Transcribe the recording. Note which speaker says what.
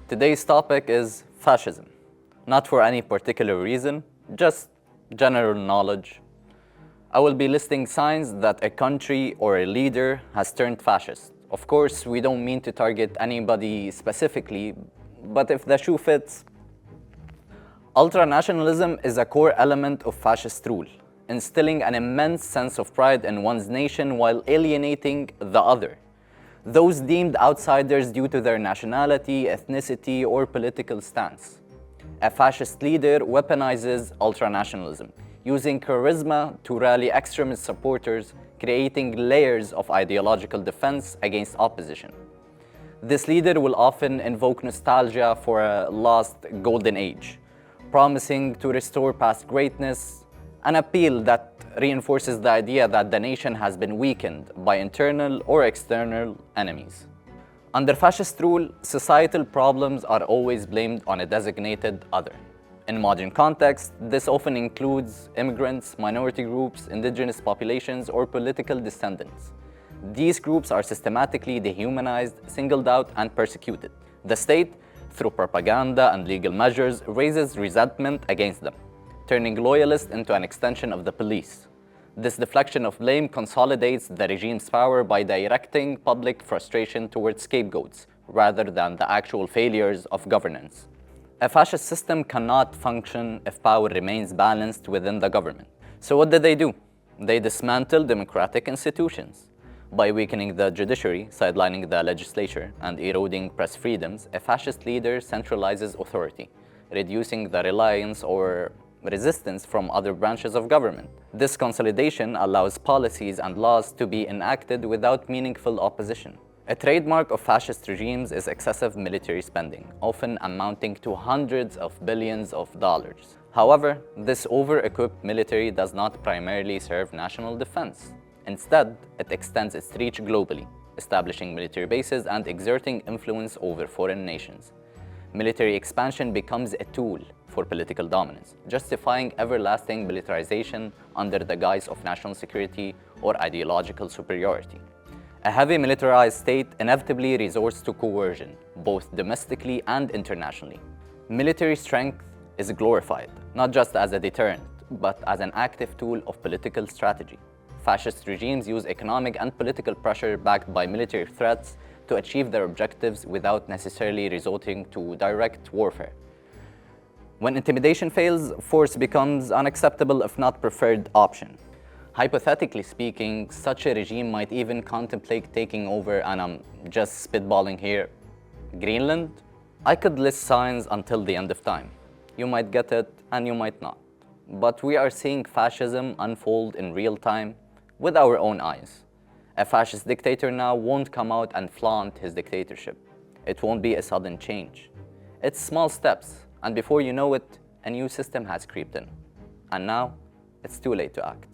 Speaker 1: Today's topic is fascism. Not for any particular reason, just general knowledge. I will be listing signs that a country or a leader has turned fascist. Of course, we don't mean to target anybody specifically, but if the shoe fits. Ultranationalism is a core element of fascist rule, instilling an immense sense of pride in one's nation while alienating the other, those deemed outsiders due to their nationality, ethnicity, or political stance. A fascist leader weaponizes ultranationalism, using charisma to rally extremist supporters, creating layers of ideological defense against opposition. This leader will often invoke nostalgia for a lost golden age, promising to restore past greatness, an appeal that reinforces the idea that the nation has been weakened by internal or external enemies. Under fascist rule, societal problems are always blamed on a designated other. In modern context, this often includes immigrants, minority groups, indigenous populations, or political descendants. These groups are systematically dehumanized, singled out, and persecuted. The state, through propaganda and legal measures, raises resentment against them, turning loyalists into an extension of the police. This deflection of blame consolidates the regime's power by directing public frustration towards scapegoats, rather than the actual failures of governance. A fascist system cannot function if power remains balanced within the government. So what did they do? They dismantle democratic institutions. By weakening the judiciary, sidelining the legislature, and eroding press freedoms, a fascist leader centralizes authority, reducing the reliance or resistance from other branches of government. This consolidation allows policies and laws to be enacted without meaningful opposition. A trademark of fascist regimes is excessive military spending, often amounting to hundreds of billions of dollars. However, this over-equipped military does not primarily serve national defense. Instead, it extends its reach globally, establishing military bases and exerting influence over foreign nations. Military expansion becomes a tool for political dominance, justifying everlasting militarization under the guise of national security or ideological superiority. A heavy militarized state inevitably resorts to coercion, both domestically and internationally. Military strength is glorified, not just as a deterrent, but as an active tool of political strategy. Fascist regimes use economic and political pressure backed by military threats to achieve their objectives without necessarily resorting to direct warfare. When intimidation fails, force becomes unacceptable if not preferred option. Hypothetically speaking, such a regime might even contemplate taking over, and I'm just spitballing here, Greenland? I could list signs until the end of time. You might get it and you might not. But we are seeing fascism unfold in real time with our own eyes. A fascist dictator now won't come out and flaunt his dictatorship. It won't be a sudden change. It's small steps, and before you know it, a new system has creeped in. And now, it's too late to act.